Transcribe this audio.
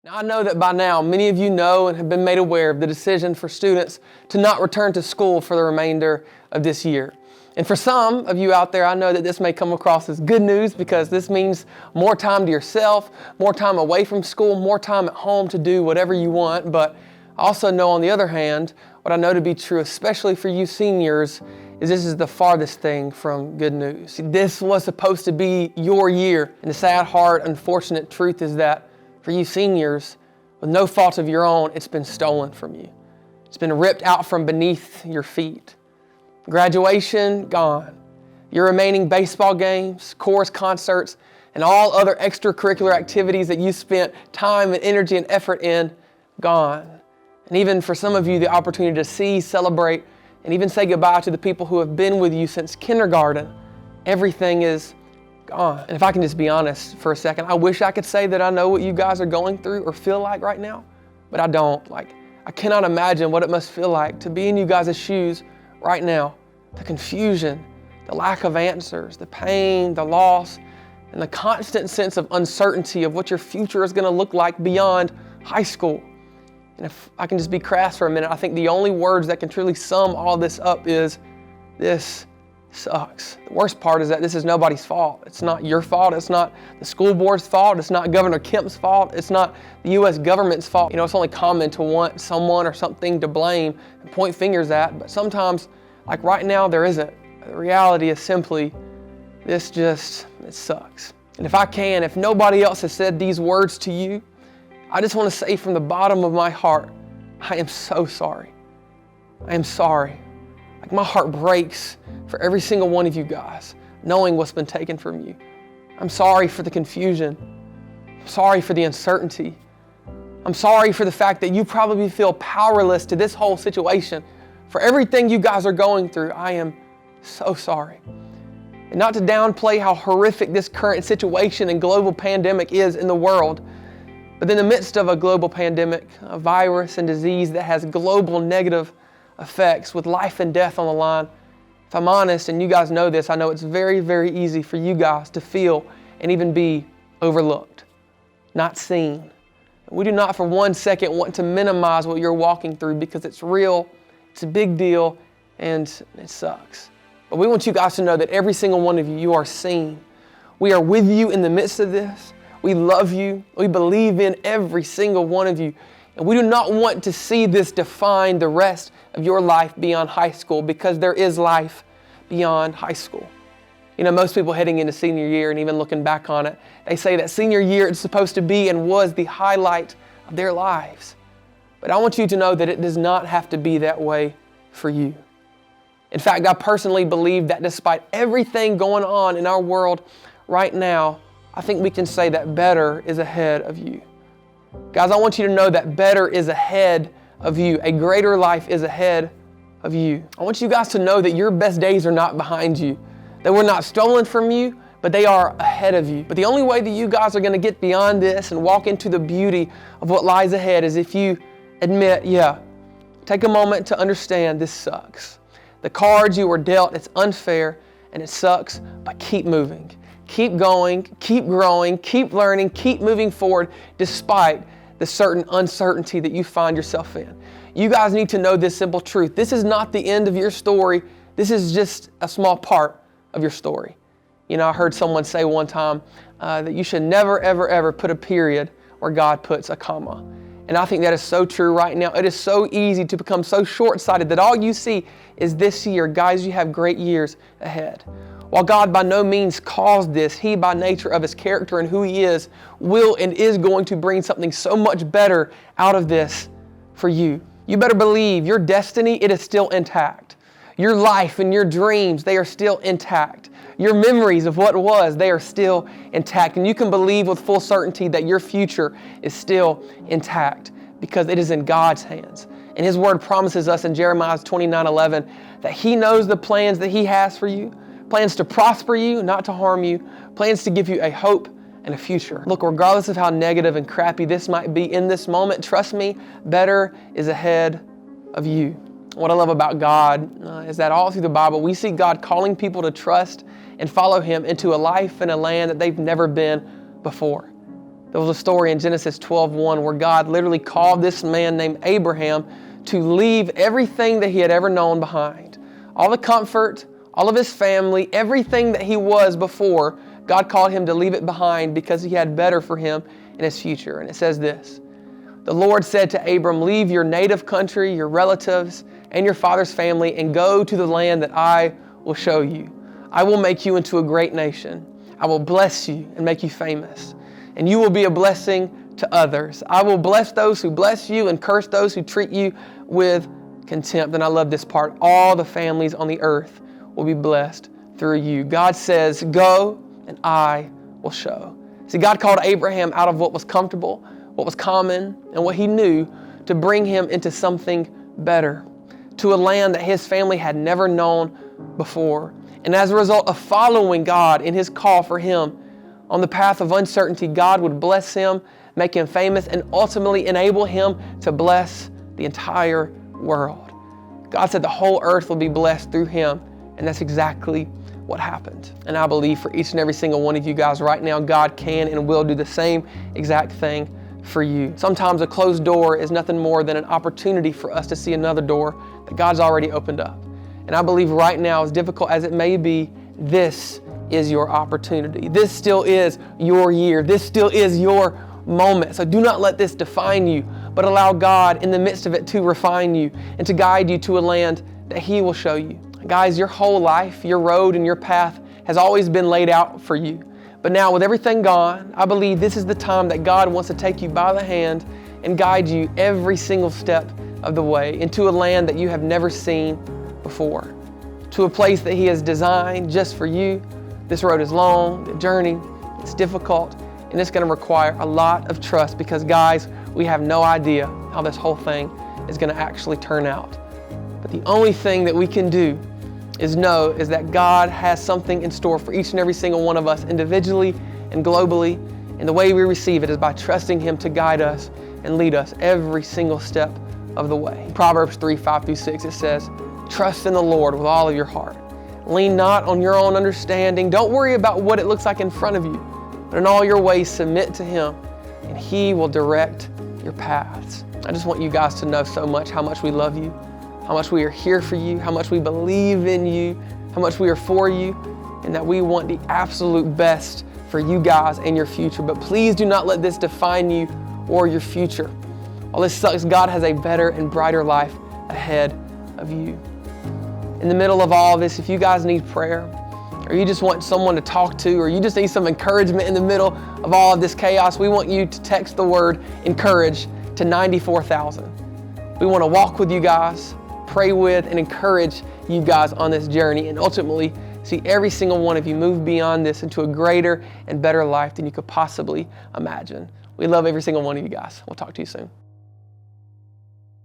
Now, I know that by now, many of you know and have been made aware of the decision for students to not return to school for the remainder of this year. And for some of you out there, I know that this may come across as good news because this means more time to yourself, more time away from school, more time at home to do whatever you want. But I also know, on the other hand, what I know to be true, especially for you seniors, is this is the farthest thing from good news. This was supposed to be your year. And the sad, hard, unfortunate truth is that for you seniors, with no fault of your own, it's been stolen from you. It's been ripped out from beneath your feet. Graduation, gone. Your remaining baseball games, chorus concerts, and all other extracurricular activities that you spent time and energy and effort in, gone. And even for some of you, the opportunity to see, celebrate, and even say goodbye to the people who have been with you since kindergarten, everything is gone. And if I can just be honest for a second, I wish I could say that I know what you guys are going through or feel like right now, but I don't. I cannot imagine what it must feel like to be in you guys' shoes right now. The confusion, the lack of answers, the pain, the loss, and the constant sense of uncertainty of what your future is going to look like beyond high school. And if I can just be crass for a minute, I think the only words that can truly sum all this up is, this sucks. The worst part is that this is nobody's fault. It's not your fault. It's not the school board's fault. It's not Governor Kemp's fault. It's not the U.S. government's fault. You know, it's only common to want someone or something to blame and point fingers at, but sometimes, like right now, there isn't. The reality is simply, it sucks. And if nobody else has said these words to you, I just want to say from the bottom of my heart, I am so sorry. I am sorry. My heart breaks for every single one of you guys, knowing what's been taken from you. I'm sorry for the confusion. I'm sorry for the uncertainty. I'm sorry for the fact that you probably feel powerless to this whole situation. For everything you guys are going through, I am so sorry. And not to downplay how horrific this current situation and global pandemic is in the world, but in the midst of a global pandemic, a virus and disease that has global negative effects with life and death on the line, if I'm honest, and you guys know this, I know it's very, very easy for you guys to feel and even be overlooked, not seen. We do not for 1 second want to minimize what you're walking through because it's real, it's a big deal, and it sucks. But we want you guys to know that every single one of you, you are seen. We are with you in the midst of this. We love you. We believe in every single one of you. And we do not want to see this define the rest of your life beyond high school, because there is life beyond high school. You know, most people heading into senior year and even looking back on it, they say that senior year is supposed to be and was the highlight of their lives. But I want you to know that it does not have to be that way for you. In fact, I personally believe that despite everything going on in our world right now, I think we can say that better is ahead of you. Guys, I want you to know that better is ahead of you. A greater life is ahead of you. I want you guys to know that your best days are not behind you. They were not stolen from you, but they are ahead of you. But the only way that you guys are going to get beyond this and walk into the beauty of what lies ahead is if you admit, take a moment to understand this sucks. The cards you were dealt, it's unfair and it sucks, but keep moving. Keep going, keep growing, keep learning, keep moving forward despite the certain uncertainty that you find yourself in. You guys need to know this simple truth. This is not the end of your story. This is just a small part of your story. You know, I heard someone say one time that you should never, ever, ever put a period where God puts a comma. And I think that is so true right now. It is so easy to become so short-sighted that all you see is this year. Guys, you have great years ahead. While God by no means caused this, He, by nature of His character and who He is, will and is going to bring something so much better out of this for you. You better believe your destiny, it is still intact. Your life and your dreams, they are still intact. Your memories of what was, they are still intact. And you can believe with full certainty that your future is still intact because it is in God's hands. And His Word promises us in Jeremiah 29:11 that He knows the plans that He has for you. Plans to prosper you, not to harm you. Plans to give you a hope and a future. Look, regardless of how negative and crappy this might be in this moment, trust me, better is ahead of you. What I love about God is that all through the Bible, we see God calling people to trust and follow Him into a life and a land that they've never been before. There was a story in Genesis 12:1 where God literally called this man named Abraham to leave everything that he had ever known behind. All the comfort, all of his family, everything that he was before, God called him to leave it behind because he had better for him in his future. And it says this: the Lord said to Abram, leave your native country, your relatives, and your father's family, and go to the land that I will show you. I will make you into a great nation. I will bless you and make you famous, and you will be a blessing to others. I will bless those who bless you and curse those who treat you with contempt. And I love this part. All the families on the earth will be blessed through you. God says, go and I will show. See, God called Abraham out of what was comfortable, what was common, and what he knew to bring him into something better, to a land that his family had never known before. And as a result of following God in his call for him on the path of uncertainty, God would bless him, make him famous, and ultimately enable him to bless the entire world. God said the whole earth will be blessed through him, and that's exactly what happened. And I believe for each and every single one of you guys right now, God can and will do the same exact thing for you. Sometimes a closed door is nothing more than an opportunity for us to see another door that God's already opened up. And I believe right now, as difficult as it may be, this is your opportunity. This still is your year. This still is your moment. So do not let this define you, but allow God in the midst of it to refine you and to guide you to a land that he will show you. Guys, your whole life, your road and your path has always been laid out for you. But now with everything gone, I believe this is the time that God wants to take you by the hand and guide you every single step of the way into a land that you have never seen before, to a place that he has designed just for you. This road is long, the journey, it's difficult, and it's going to require a lot of trust because, guys, we have no idea how this whole thing is going to actually turn out. But the only thing that we can do is that God has something in store for each and every single one of us individually and globally. And the way we receive it is by trusting him to guide us and lead us every single step of the way. In Proverbs 3:5-6, it says, trust in the Lord with all of your heart. Lean not on your own understanding. Don't worry about what it looks like in front of you, but in all your ways submit to him, and he will direct your paths. I just want you guys to know so much how much we love you, how much we are here for you, how much we believe in you, how much we are for you, and that we want the absolute best for you guys and your future. But please do not let this define you or your future. All this sucks. God has a better and brighter life ahead of you. In the middle of all this, if you guys need prayer, or you just want someone to talk to, or you just need some encouragement in the middle of all of this chaos, we want you to text the word encourage to 94,000. We want to walk with you guys, pray with, and encourage you guys on this journey, and ultimately see every single one of you move beyond this into a greater and better life than you could possibly imagine. We love every single one of you guys. We'll talk to you soon.